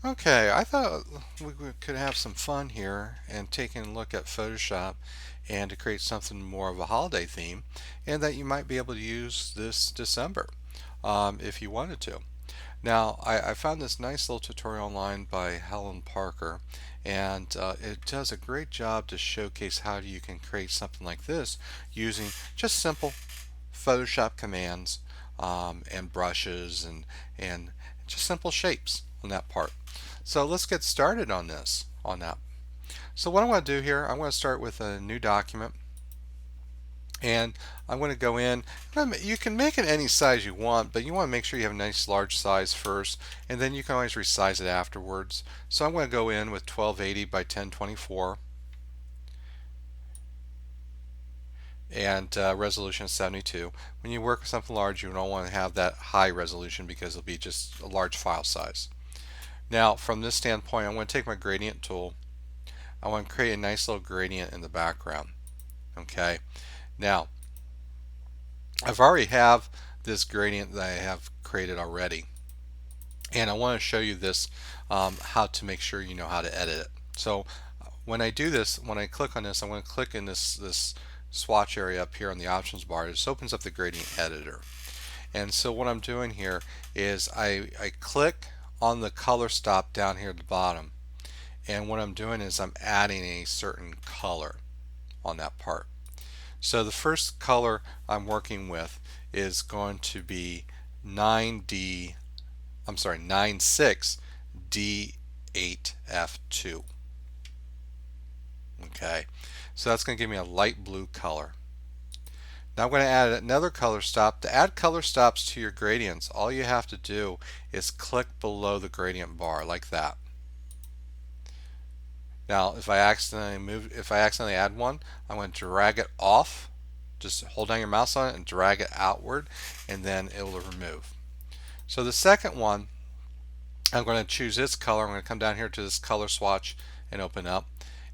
Okay, I thought could have some fun here and taking a look at Photoshop and to create something more of a holiday theme, and that you might be able to use this December if you wanted to. Now, I found this nice little tutorial online by Helen Parker, and it does a great job to showcase how you can create something like this using just simple Photoshop commands and brushes and just simple shapes on that part. So let's get started on that. So what I'm going to do here, I'm going to start with a new document, and I'm going to go in. You can make it any size you want, but you want to make sure you have a nice large size first, and then you can always resize it afterwards. So I'm going to go in with 1280 by 1024 and resolution 72. When you work with something large, you don't want to have that high resolution because it'll be just a large file size. Now, from this standpoint, I'm going to take my gradient tool. I want to create a nice little gradient in the background. Okay. Now, I've already have this gradient that I have created already, and I want to show you this how to make sure you know how to edit it. So when I do this, when I click on this, I'm going to click in this swatch area up here on the options bar. This opens up the gradient editor. And so what I'm doing here is I click on the color stop down here at the bottom, and what I'm doing is I'm adding a certain color on that part. So the first color I'm working with is going to be 96D8F2. Okay, so that's going to give me a light blue color. Now I'm going to add another color stop. To add color stops to your gradients, all you have to do is click below the gradient bar like that. Now if I accidentally add one, I'm going to drag it off. Just hold down your mouse on it and drag it outward, and then it will remove. So the second one, I'm going to choose its color. I'm going to come down here to this color swatch and open up,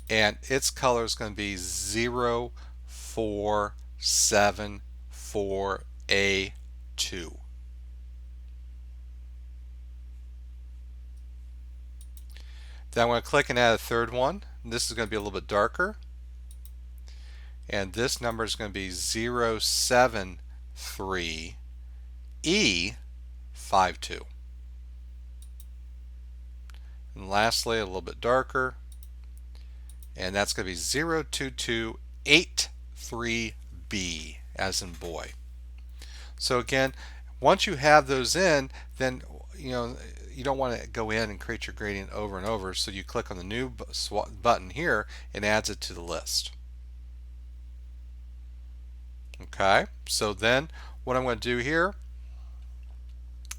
and its color is going to be 0474A2. Then I'm going to click and add a third one. This is going to be a little bit darker, and this number is going to be 073E52. And lastly, a little bit darker, and that's going to be 02283B as in boy. So again, once you have those in, then you don't want to go in and create your gradient over and over, so you click on the new button here and adds it to the list. Okay, so then what I'm going to do here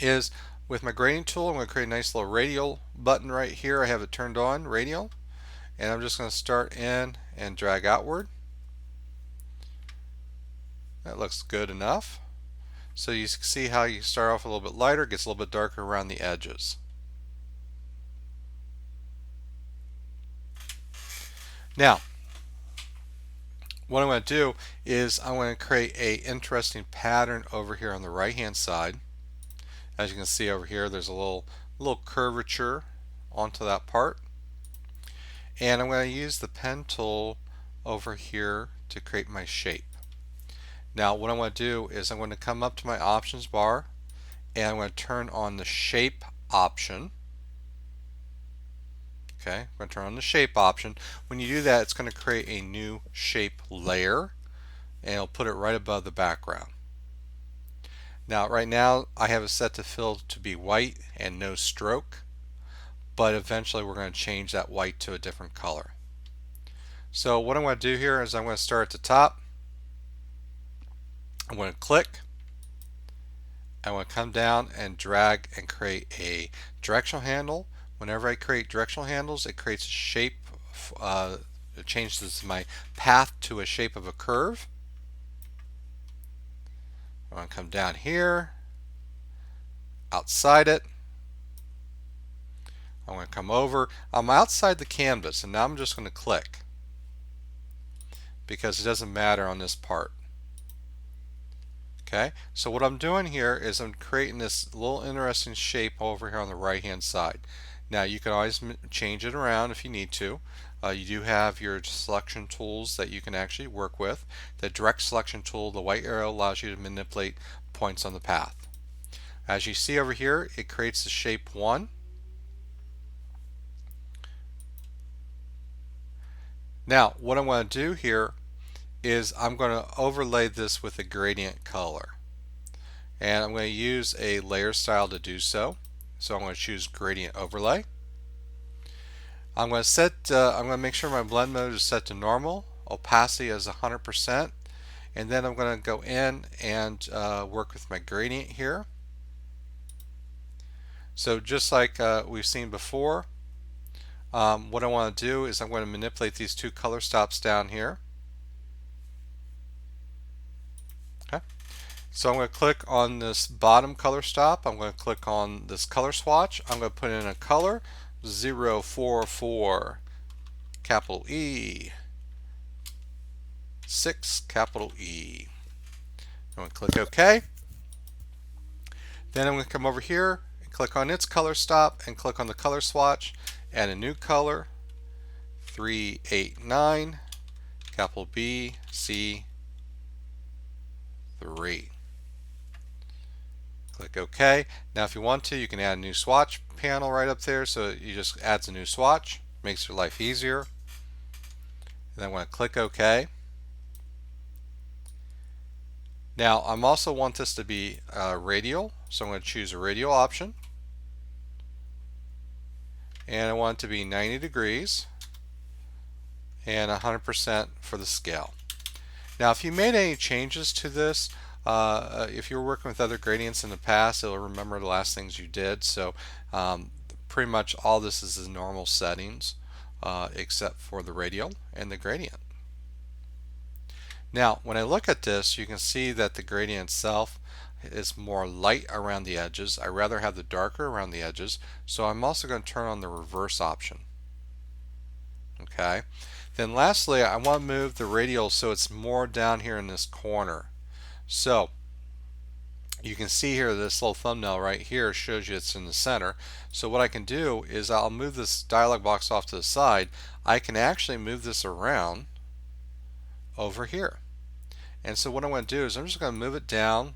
is with my gradient tool, I'm going to create a nice little radial button right here. I have it turned on, radial, and I'm just going to start in and drag outward. That looks good enough. So you see how you start off a little bit lighter, gets a little bit darker around the edges. Now, what I'm going to do is I'm going to create a interesting pattern over here on the right hand side. As you can see over here, there's a little curvature onto that part, and I'm going to use the pen tool over here to create my shape. Now what I'm going to do is I'm going to come up to my options bar, and I'm going to turn on the shape option. Okay, I'm going to turn on the shape option. When you do that, it's going to create a new shape layer, and it'll put it right above the background. Now right now I have it set to fill to be white and no stroke, but eventually we're going to change that white to a different color. So what I'm going to do here is I'm going to start at the top. I'm going to click. I'm going to come down and drag and create a directional handle. Whenever I create directional handles, it creates a shape, it changes my path to a shape of a curve. I'm going to come down here, outside it. I'm going to come over. I'm outside the canvas, and now I'm just going to click because it doesn't matter on this part. Okay, so what I'm doing here is I'm creating this little interesting shape over here on the right hand side. Now you can always change it around if you need to. You do have your selection tools that you can actually work with. The direct selection tool, the white arrow, allows you to manipulate points on the path. As you see over here, it creates the shape 1. Now what I'm going to do here is I'm going to overlay this with a gradient color. And I'm going to use a layer style to do so. So I'm going to choose gradient overlay. I'm going to make sure my blend mode is set to normal, opacity is 100%, and then I'm going to go in and work with my gradient here. So just like we've seen before, what I want to do is I'm going to manipulate these two color stops down here. Okay. So I'm going to click on this bottom color stop. I'm going to click on this color swatch. I'm going to put in a color 044 capital E 6 capital E. I'm going to click OK. Then I'm going to come over here and click on its color stop and click on the color swatch, add a new color 389 capital B C 3. Click OK. Now if you want to, you can add a new swatch panel right up there, so you just adds a new swatch, makes your life easier. And then I'm going to click OK. Now I'm also want this to be radial, so I'm going to choose a radial option. And I want it to be 90 degrees and 100% for the scale. Now if you made any changes to this, if you were working with other gradients in the past, it'll remember the last things you did. So pretty much all this is the normal settings except for the radial and the gradient. Now when I look at this, you can see that the gradient itself is more light around the edges. I rather have the darker around the edges, so I'm also going to turn on the reverse option. Okay. Then lastly, I want to move the radial so it's more down here in this corner. So you can see here this little thumbnail right here shows you it's in the center. So what I can do is I'll move this dialog box off to the side. I can actually move this around over here. And so what I'm going to do is I'm just going to move it down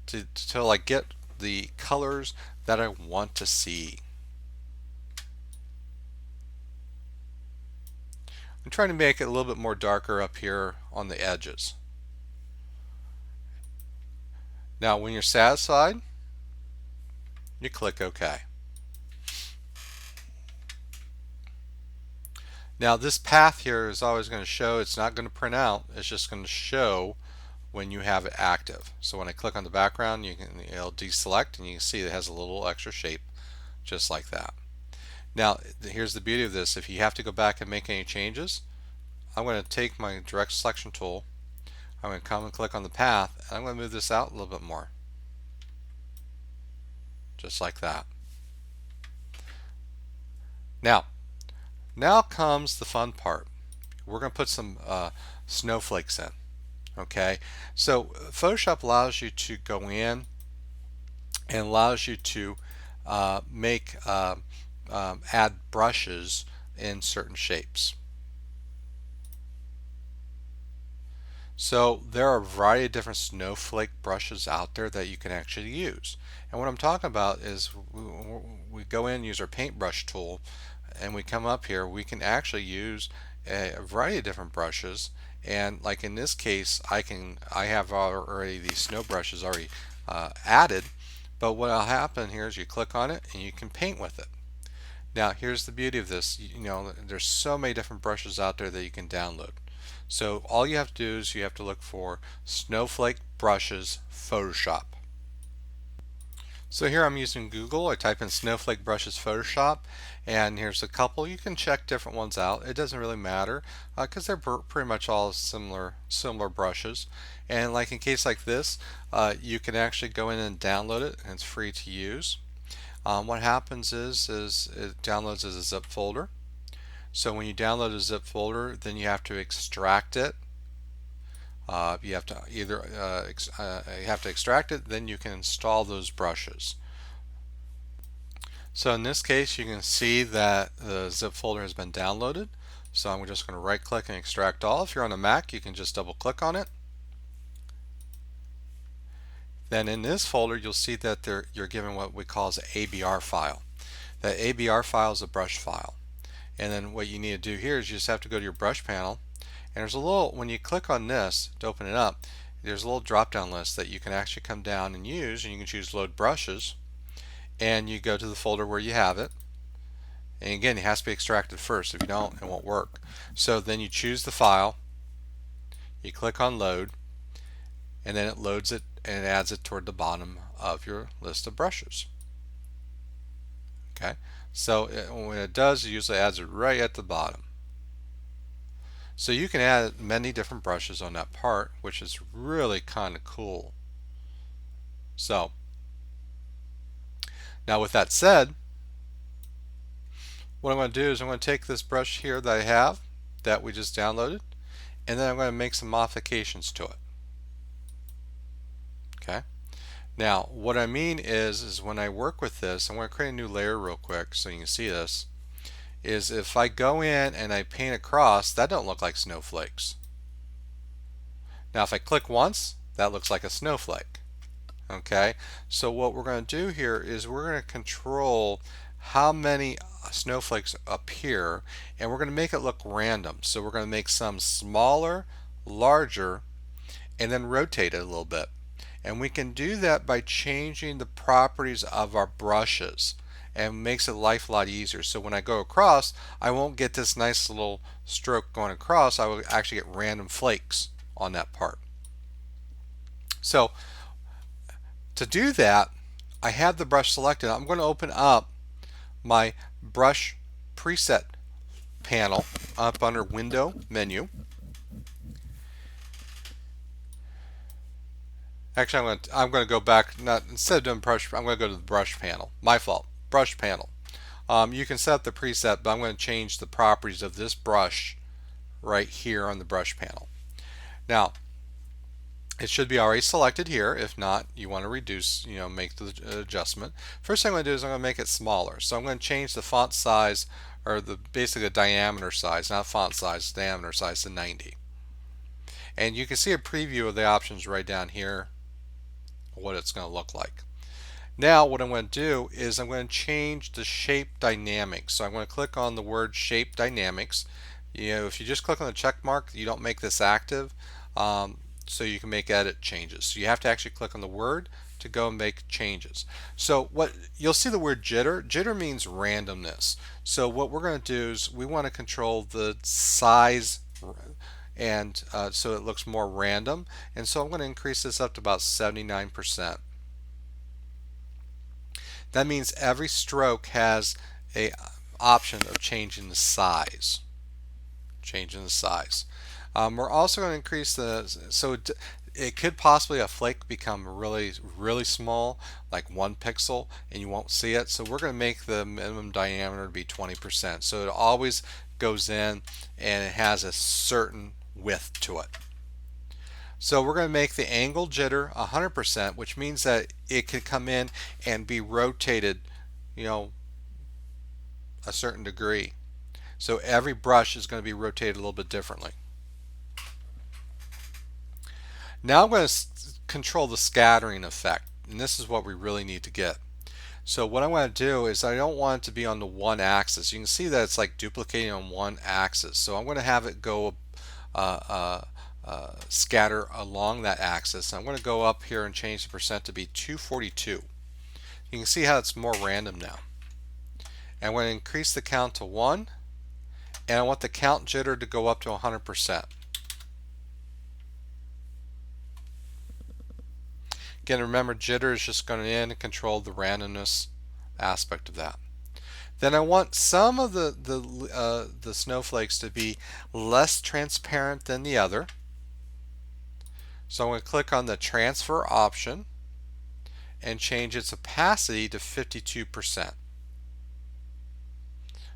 till I get the colors that I want to see. I'm trying to make it a little bit more darker up here on the edges. Now when you're satisfied, you click OK. Now this path here is always going to show, it's not going to print out, it's just going to show when you have it active. So when I click on the background, it'll deselect and you can see it has a little extra shape just like that. Now here's the beauty of this. If you have to go back and make any changes, I'm going to take my direct selection tool, I'm going to come and click on the path, and I'm going to move this out a little bit more. Just like that. Now comes the fun part. We're going to put some snowflakes in. Okay, so Photoshop allows you to go in and allows you to add brushes in certain shapes. So there are a variety of different snowflake brushes out there that you can actually use. And what I'm talking about is we go in and use our paintbrush tool, and we come up here, we can actually use a variety of different brushes. And like in this case, I have already these snow brushes already added, but what will happen here is you click on it and you can paint with it. Now here's the beauty of this, there's so many different brushes out there that you can download. So all you have to do is you have to look for Snowflake Brushes Photoshop. So here I'm using Google. I type in Snowflake Brushes Photoshop, and here's a couple. You can check different ones out. It doesn't really matter because they're pretty much all similar brushes. And like in case like this, you can actually go in and download it, and it's free to use. What happens is it downloads as a zip folder. So when you download a zip folder, then you have to extract it. You have to extract it, then you can install those brushes. So in this case, you can see that the zip folder has been downloaded. So I'm just going to right click and extract all. If you're on a Mac, you can just double click on it. Then in this folder, you'll see that you're given what we call as an ABR file. That ABR file is a brush file. And then what you need to do here is you just have to go to your brush panel. And there's a little, when you click on this to open it up, there's a little drop down list that you can actually come down and use. And you can choose load brushes. And you go to the folder where you have it. And again, it has to be extracted first. If you don't, it won't work. So then you choose the file, you click on load, and then it loads it and it adds it toward the bottom of your list of brushes. Okay, so when it does, it usually adds it right at the bottom. So you can add many different brushes on that part, which is really kind of cool. So now with that said, what I'm going to do is I'm going to take this brush here that I have that we just downloaded, and then I'm going to make some modifications to it. Okay. Now what I mean is when I work with this, I'm going to create a new layer real quick so you can see this, is if I go in and I paint across, that don't look like snowflakes. Now if I click once, that looks like a snowflake. Okay, so what we're going to do here is we're going to control how many snowflakes appear, and we're going to make it look random. So we're going to make some smaller, larger, and then rotate it a little bit. And we can do that by changing the properties of our brushes, and makes it life a lot easier. So when I go across, I won't get this nice little stroke going across. I will actually get random flakes on that part. So to do that, I have the brush selected. I'm going to open up my brush preset panel up under Window menu. Actually, I'm going to go back. Instead of doing brush, I'm going to go to the brush panel. My fault. Brush panel. You can set up the preset, but I'm going to change the properties of this brush right here on the brush panel. Now, it should be already selected here. If not, you want to reduce, make the adjustment. First thing I'm going to do is I'm going to make it smaller. So I'm going to change the font size, or basically the diameter size, not font size, diameter size to 90. And you can see a preview of the options right down here, what it's going to look like. Now what I'm going to do is I'm going to change the shape dynamics. So I'm going to click on the word shape dynamics. If you just click on the check mark, you don't make this active. So you can make edit changes. So you have to actually click on the word to go and make changes. So what you'll see the word jitter. Jitter means randomness. So what we're going to do is we want to control the size, and so it looks more random. And so I'm going to increase this up to about 79%. That means every stroke has a option of changing the size. We're also going to increase it could possibly a flake become really, really small, like 1 pixel, and you won't see it. So we're going to make the minimum diameter to be 20%. So it always goes in and it has a certain width to it. So we're going to make the angle jitter 100%, which means that it can come in and be rotated, a certain degree. So every brush is going to be rotated a little bit differently. Now I'm going to control the scattering effect, and this is what we really need to get. So what I'm going to do is I don't want it to be on the one axis. You can see that it's like duplicating on one axis. So I'm going to have it go scatter along that axis. I'm going to go up here and change the percent to be 242. You can see how it's more random now. And I'm going to increase the count to 1, and I want the count jitter to go up to 100%. Again, remember, jitter is just going in and control the randomness aspect of that. Then I want some of the snowflakes to be less transparent than the other. So I'm going to click on the transfer option and change its opacity to 52%.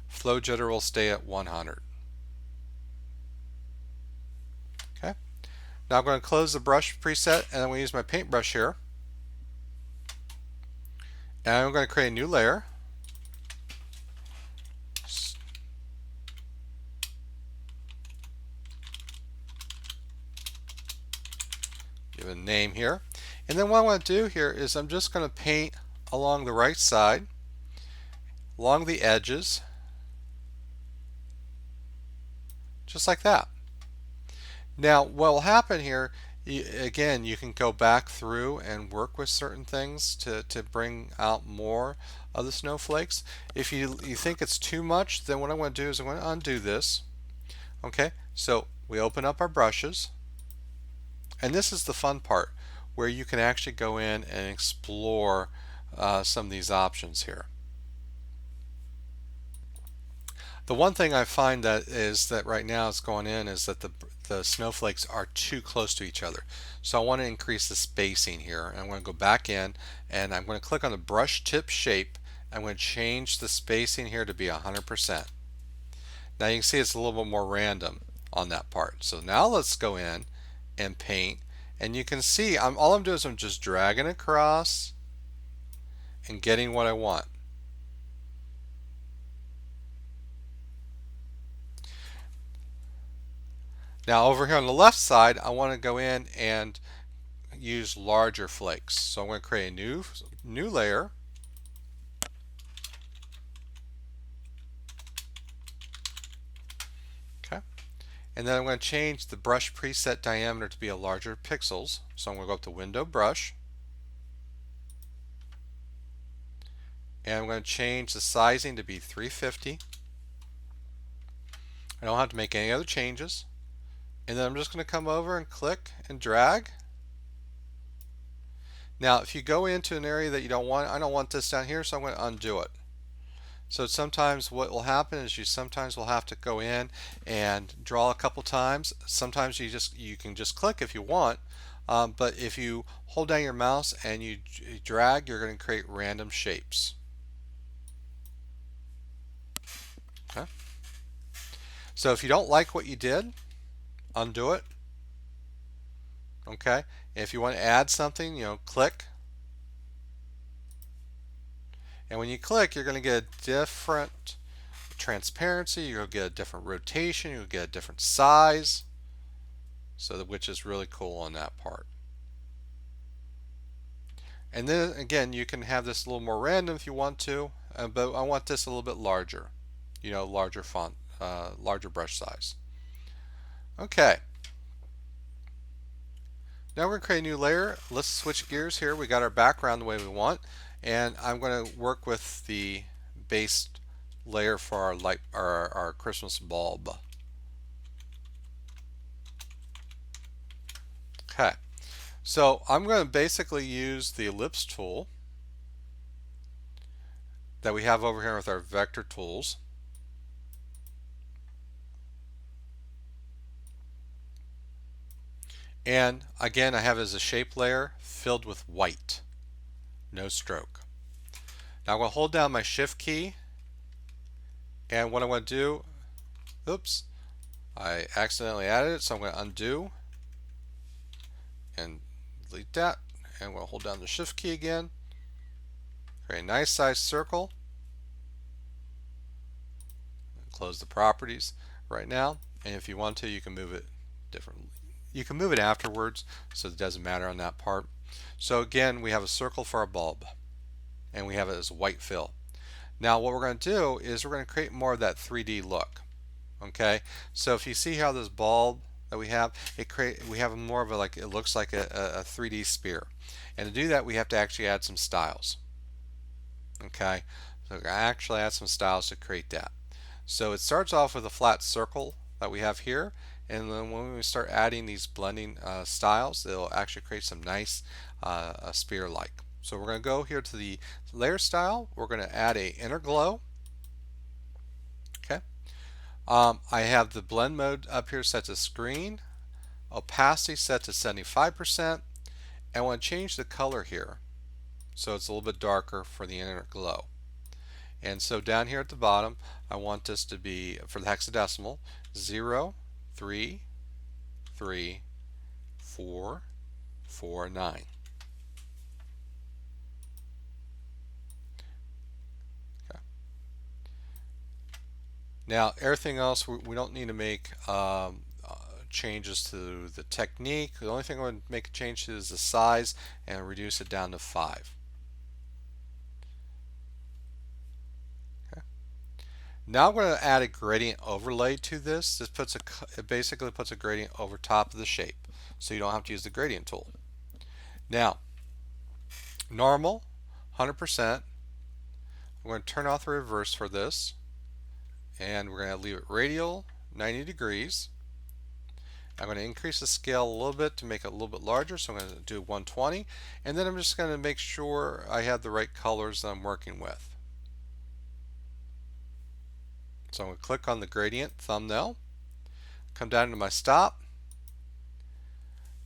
Flow jitter will stay at 100. Okay. Now I'm going to close the brush preset, and I'm going to use my paintbrush here. And I'm going to create a new layer. give it a name here. And then what I want to do here is I'm just going to paint along the right side, along the edges, just like that. Now what will happen here, again, you can go back through and work with certain things to bring out more of the snowflakes. If you think it's too much, then what I'm going to do is I'm going to undo this. Okay, so we open up our brushes, and this is the fun part where you can actually go in and explore some of these options here. The one thing I find that is that right now it's going in is that the snowflakes are too close to each other. So I want to increase the spacing here. And I'm going to go back in and I'm going to click on the brush tip shape. I'm going to change the spacing here to be 100%. Now you can see it's a little bit more random on that part. So now let's go in and paint, and you can see all I'm doing is I'm just dragging across and getting what I want. Now over here on the left side, I want to go in and use larger flakes. So I'm going to create a new layer. Okay. And then I'm going to change the brush preset diameter to be a larger pixels. So I'm going to go up to Window Brush. And I'm going to change the sizing to be 350. I don't have to make any other changes. And then I'm just going to come over and click and drag. Now if you go into an area that you don't want, I don't want this down here, so I'm going to undo it. So sometimes what will happen is you sometimes will have to go in and draw a couple times. Sometimes you can just click if you want, but if you hold down your mouse and you drag, you're going to create random shapes. Okay. So if you don't like what you did, undo it. Okay. If you want to add something, click. And when you click, you're going to get a different transparency, you'll get a different rotation, you'll get a different size, which is really cool on that part. And then again, you can have this a little more random if you want to, but I want this a little bit larger, larger font, larger brush size. Okay. Now we're going to create a new layer. Let's switch gears here. We got our background the way we want, and I'm going to work with the base layer for our Christmas bulb. Okay, so I'm going to basically use the ellipse tool that we have over here with our vector tools. And again, I have it as a shape layer filled with white, no stroke. Now I'm going to hold down my shift key, and what I want to do, oops, I accidentally added it, so I'm going to undo and delete that, and we'll hold down the shift key again, create a nice size circle, close the properties right now, and if you want to, you can move it differently. You can move it afterwards, so it doesn't matter on that part. So again, we have a circle for our bulb, and we have it as white fill. Now what we're going to do is we're going to create more of that 3D look. Okay, so if you see how this bulb that we have, we have more of it looks like a 3D sphere. And to do that, we have to actually add some styles. Okay, so I actually add some styles to create that. So it starts off with a flat circle that we have here, and then when we start adding these blending styles, they'll actually create some nice sphere-like. So we're going to go here to the layer style. We're going to add a inner glow. Okay. I have the blend mode up here set to screen, opacity set to 75%, and I want to change the color here so it's a little bit darker for the inner glow. And so down here at the bottom, I want this to be, for the hexadecimal, 0, 3, 3, 4, 4, 9. Okay. Now everything else we don't need to make changes to the technique. The only thing I'm going to make a change to is the size and reduce it down to 5. Okay. Now I'm going to add a gradient overlay to this. It basically puts a gradient over top of the shape, so you don't have to use the gradient tool. Now, normal, 100%. I'm going to turn off the reverse for this, and we're going to leave it radial, 90 degrees. I'm going to increase the scale a little bit to make it a little bit larger, so I'm going to do 120, and then I'm just going to make sure I have the right colors that I'm working with. So I'm going to click on the gradient thumbnail, come down to my stop.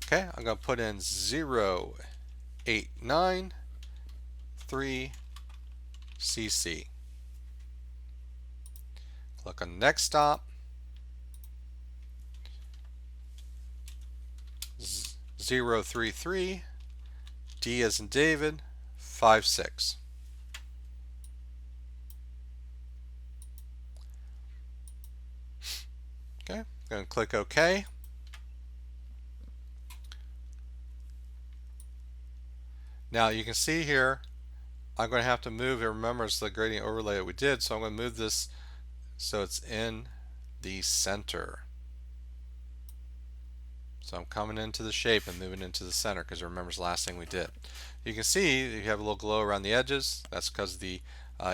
Okay, I'm going to put in 0.893 cc. Click on next stop. 0.33 D as in David 5.6. Okay, I'm going to click OK. Now you can see here I'm going to have to move it. Remember, it's the gradient overlay that we did, so I'm going to move this so it's in the center. So I'm coming into the shape and moving into the center, because remember, it's the last thing we did. You can see you have a little glow around the edges. That's because of the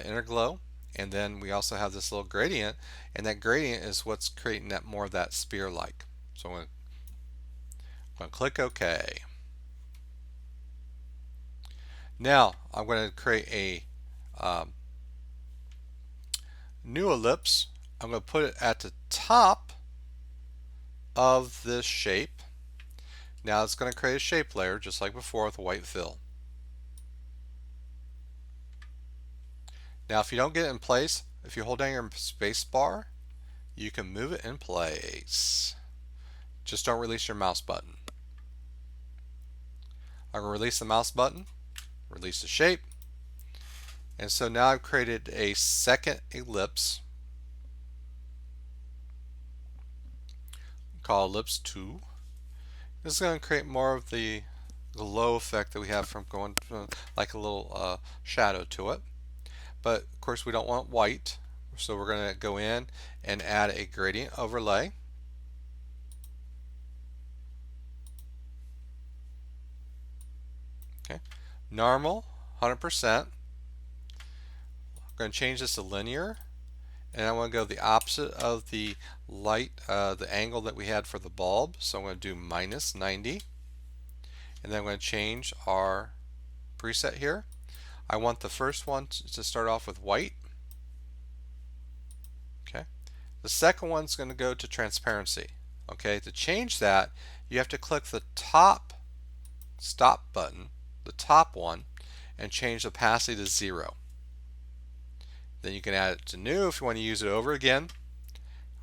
inner glow. And then we also have this little gradient, and that gradient is what's creating that more of that spear-like. So I'm going to click OK. Now I'm going to create a new ellipse. I'm going to put it at the top of this shape. Now it's going to create a shape layer just like before with a white fill. Now if you don't get it in place, if you hold down your space bar, you can move it in place. Just don't release your mouse button. I'm going to release the mouse button, release the shape, and so now I've created a second ellipse called ellipse 2. This is going to create more of the glow effect that we have from going like a little shadow to it. But of course we don't want white, so we're going to go in and add a gradient overlay. Okay, normal, 100%. I'm going to change this to linear, and I want to go the opposite of the light, the angle that we had for the bulb. So I'm going to do -90, and then I'm going to change our preset here. I want the first one to start off with white. Okay, the second one's going to go to transparency. Okay, to change that, you have to click the top stop button, the top one, and change the opacity to 0. Then you can add it to new if you want to use it over again.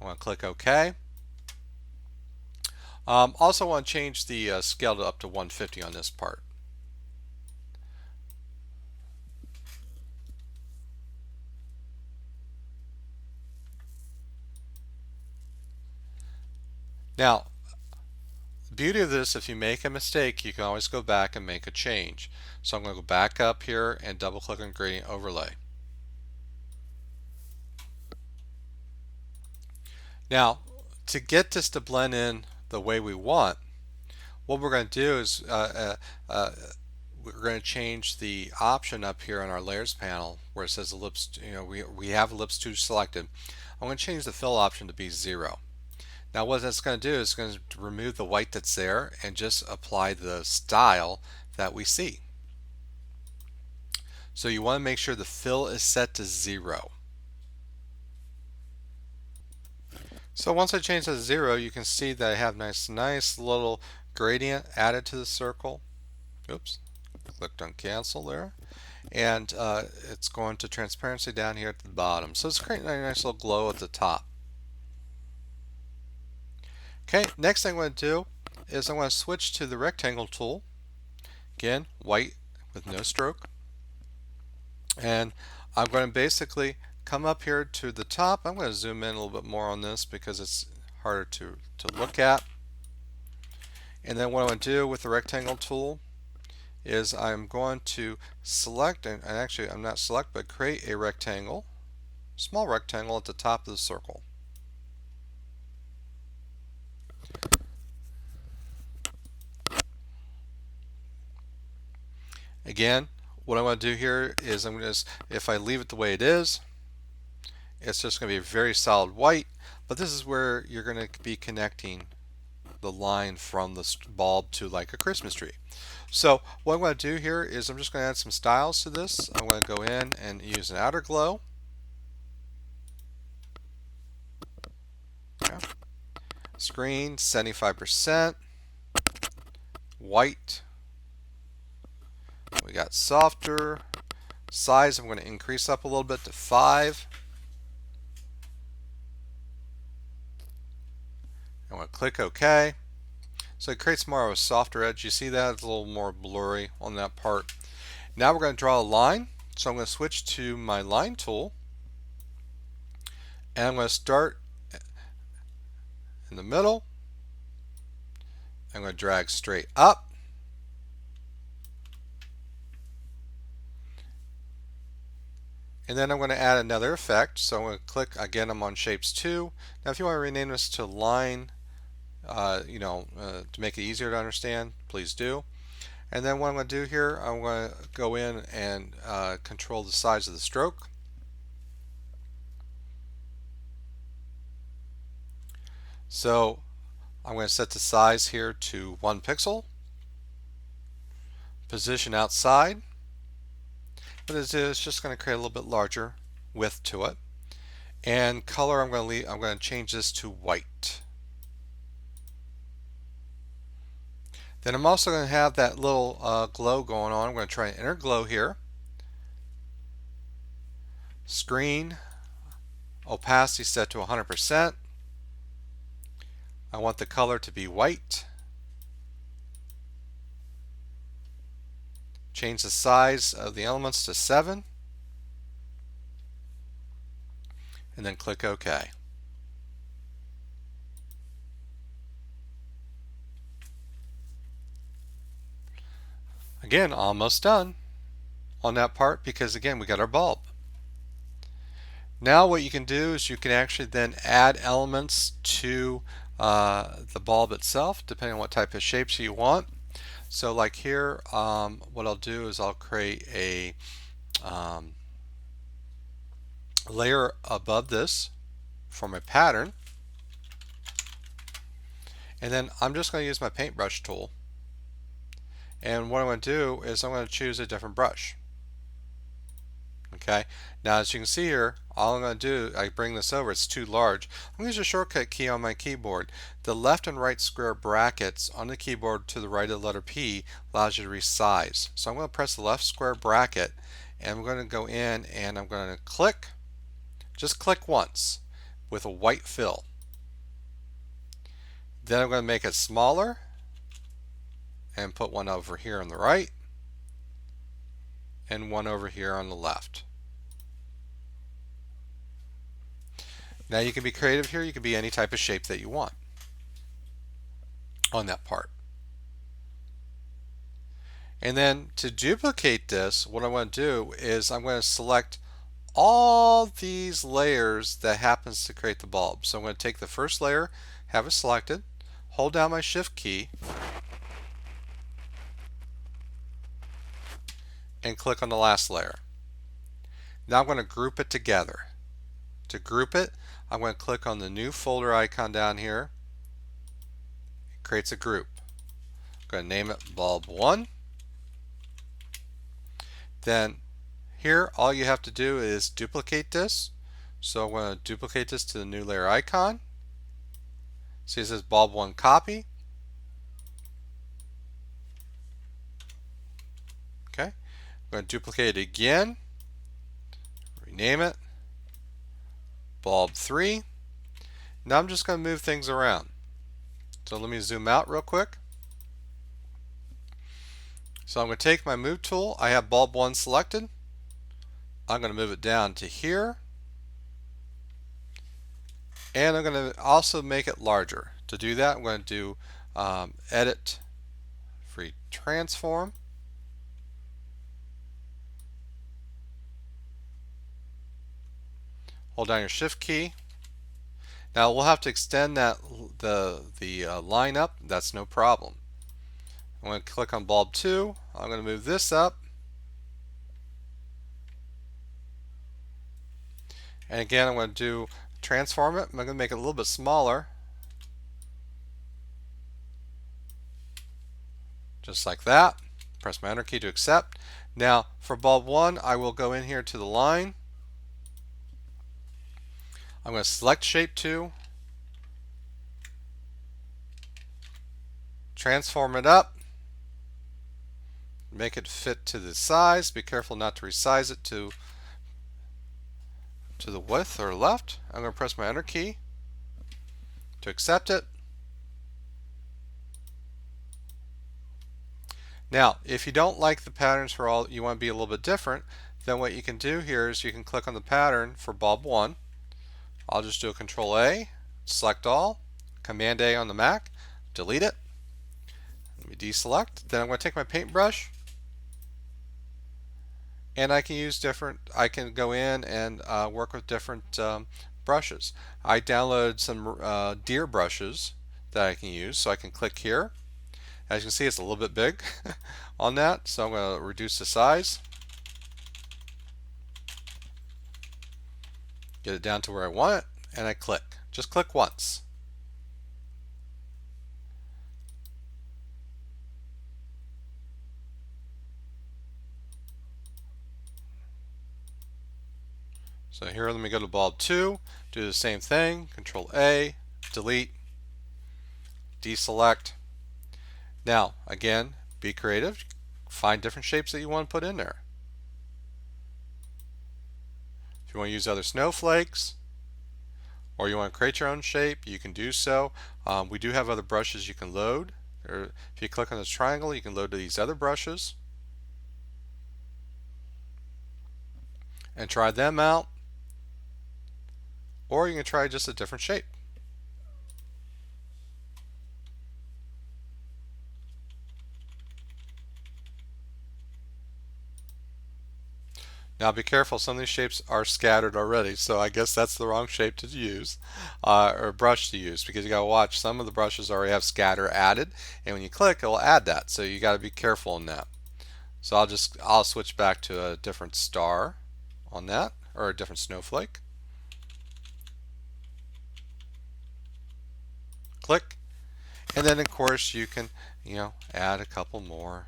I want to click OK. Also want to change the scale to up to 150 on this part. Now, the beauty of this, if you make a mistake, you can always go back and make a change. So I'm going to go back up here and double click on gradient overlay. Now, to get this to blend in the way we want, what we're going to do is we're going to change the option up here on our layers panel where it says ellipse. We have ellipse 2 selected. I'm going to change the fill option to be 0. Now what that's going to do is going to remove the white that's there and just apply the style that we see. So you want to make sure the fill is set to 0. So once I change that to 0, you can see that I have nice little gradient added to the circle. Oops, clicked on cancel there. And it's going to transparency down here at the bottom. So it's creating a nice little glow at the top. Okay, next thing I'm going to do is I'm going to switch to the rectangle tool. Again, white with no stroke. And I'm going to basically come up here to the top. I'm going to zoom in a little bit more on this because it's harder to look at. And then what I'm going to do with the rectangle tool is I'm going to select, and actually I'm not select, but create a rectangle, small rectangle at the top of the circle. Again, what I'm going to do here is I'm going to, if I leave it the way it is, it's just going to be a very solid white, but this is where you're going to be connecting the line from the bulb to like a Christmas tree. So what I'm going to do here is I'm just going to add some styles to this. I'm going to go in and use an outer glow. Okay. Screen 75%, white. We got softer. Size I'm going to increase up a little bit to 5. I'm going to click OK. So it creates more of a softer edge. You see that? It's a little more blurry on that part. Now we're going to draw a line. So I'm going to switch to my line tool. And I'm going to start in the middle. I'm going to drag straight up. And then I'm going to add another effect. So I'm going to click again. I'm on Shapes 2. Now, if you want to rename this to Line, to make it easier to understand, please do. And then what I'm going to do here, I'm going to go in and control the size of the stroke. So I'm going to set the size here to 1 pixel. Position outside. What it is just going to create a little bit larger width to it. And color, I'm going to change this to white. Then I'm also going to have that little glow going on. I'm going to try an inner glow here. Screen opacity set to 100%. I want the color to be white. Change the size of the elements to 7. And then click OK. Again, almost done on that part because again we got our bulb. Now what you can do is you can actually then add elements to the bulb itself depending on what type of shapes you want. So like here, what I'll do is I'll create a layer above this for my pattern, and then I'm just going to use my paintbrush tool, and what I'm going to do is I'm going to choose a different brush. Okay, now as you can see here, all I'm going to do, I bring this over, it's too large. I'm going to use a shortcut key on my keyboard. The left and right square brackets on the keyboard to the right of the letter P allows you to resize. So I'm going to press the left square bracket and I'm going to go in and I'm going to click, just click once with a white fill. Then I'm going to make it smaller and put one over here on the right and one over here on the left. Now you can be creative here, you can be any type of shape that you want on that part. And then to duplicate this, what I'm going to do is I'm going to select all these layers that happens to create the bulb. So I'm going to take the first layer, have it selected, hold down my shift key, and click on the last layer. Now I'm going to group it together. To group it, I'm going to click on the new folder icon down here. It creates a group. I'm going to name it Bulb 1. Then here all you have to do is duplicate this. So I'm going to duplicate this to the new layer icon. See, it says Bulb 1 copy. Okay, I'm going to duplicate it again, rename it Bulb 3. Now I'm just going to move things around. So let me zoom out real quick. So I'm going to take my move tool. I have Bulb 1 selected. I'm going to move it down to here. And I'm going to also make it larger. To do that, I'm going to do Edit, free transform. Hold down your shift key. Now we'll have to extend the line up. That's no problem. I'm going to click on bulb 2. I'm going to move this up. And again, I'm going to do transform it. I'm going to make it a little bit smaller. Just like that. Press my enter key to accept. Now for bulb 1, I will go in here to the line. I'm going to select shape 2. Transform it up. Make it fit to the size. Be careful not to resize it to the width or left. I'm going to press my enter key to accept it. Now, if you don't like the patterns for all, you want to be a little bit different, then what you can do here is you can click on the pattern for bulb 1. I'll just do a Control A, select all, Command A on the Mac, delete it. Let me deselect. Then I'm going to take my paintbrush, and I can go in and work with different brushes. I downloaded some deer brushes that I can use, so I can click here. As you can see, it's a little bit big on that, so I'm going to reduce the size. Get it down to where I want it, and I click. Just click once. So here, let me go to bulb 2, do the same thing, Control A, delete, deselect. Now, again, be creative, find different shapes that you want to put in there. If you want to use other snowflakes, or you want to create your own shape, you can do so. We do have other brushes you can load. Or if you click on this triangle, you can load these other brushes and try them out. Or you can try just a different shape. Now be careful, some of these shapes are scattered already, so I guess that's the wrong shape to use, or brush to use, because you gotta watch, some of the brushes already have scatter added, and when you click, it'll add that, so you gotta be careful on that. So I'll switch back to a different star on that, or a different snowflake. Click, and then of course you can, add a couple more.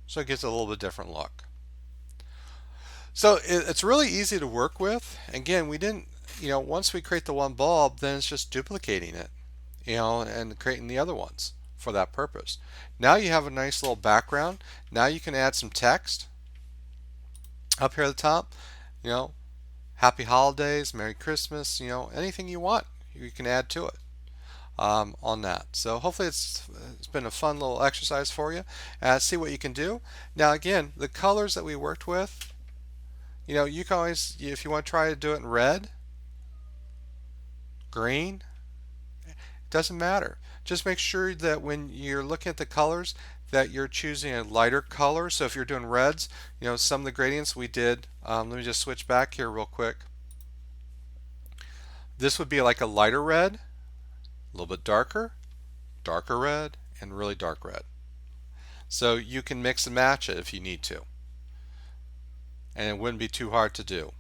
So it gives it a little bit different look. So it's really easy to work with. Again, we didn't, once we create the one bulb, then it's just duplicating it, and creating the other ones for that purpose. Now you have a nice little background. Now you can add some text up here at the top, Happy Holidays, Merry Christmas, anything you want, you can add to it. On that. So hopefully it's been a fun little exercise for you. See what you can do. Now again, the colors that we worked with, you can always, if you want to try to do it in red, green, it doesn't matter. Just make sure that when you're looking at the colors that you're choosing a lighter color. So if you're doing reds, some of the gradients we did, let me just switch back here real quick. This would be like a lighter red, a little bit darker, darker red, and really dark red. So you can mix and match it if you need to. And it wouldn't be too hard to do.